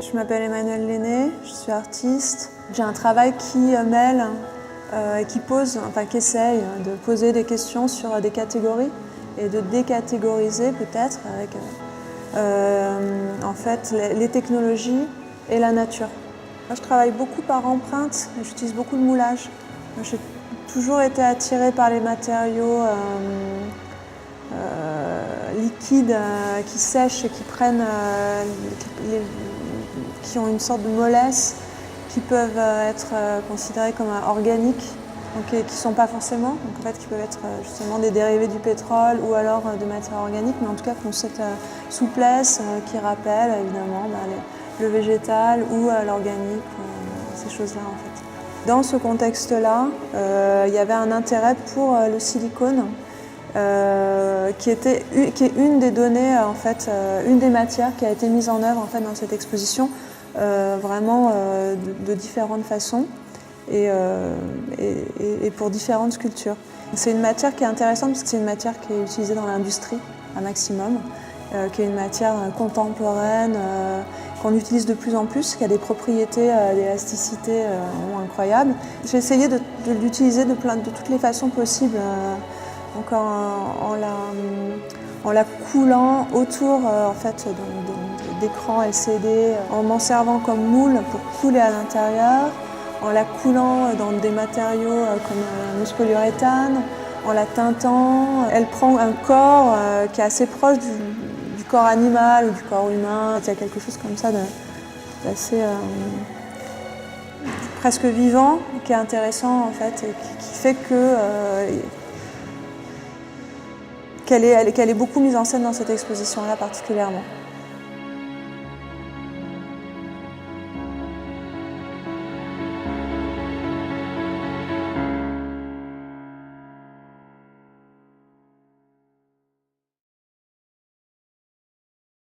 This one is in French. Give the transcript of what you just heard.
Je m'appelle Emmanuelle Lenné, je suis artiste. J'ai un travail qui mêle et qui pose, enfin qui essaye de poser des questions sur des catégories et de décatégoriser peut-être avec en fait les technologies et la nature. Moi, je travaille beaucoup par empreinte, j'utilise beaucoup de moulage. J'ai toujours été attirée par les matériaux liquides qui sèchent et qui prennent, qui ont une sorte de mollesse, qui peuvent être considérés comme organiques, donc, qui ne sont pas forcément, donc, en fait, qui peuvent être justement des dérivés du pétrole ou alors de matières organiques, mais en tout cas qui ont cette souplesse qui rappelle évidemment le végétal ou l'organique, ces choses-là en fait. Dans ce contexte-là, il y avait un intérêt pour le silicone, qui est une des données, en fait, une des matières qui a été mise en œuvre en fait, dans cette exposition, vraiment de différentes façons et pour différentes sculptures. C'est une matière qui est intéressante parce que c'est une matière qui est utilisée dans l'industrie un maximum, qui est une matière contemporaine, qu'on utilise de plus en plus, qui a des propriétés d'élasticité incroyables. J'ai essayé de l'utiliser de toutes les façons possibles. Donc en la coulant autour en fait, d'écrans LCD, en m'en servant comme moule pour couler à l'intérieur, en la coulant dans des matériaux comme la mousse polyuréthane, en la teintant. Elle prend un corps qui est assez proche du corps animal ou du corps humain. Il y a quelque chose comme ça d'assez presque vivant, qui est intéressant en fait, et qui fait que qu'elle est beaucoup mise en scène dans cette exposition-là particulièrement.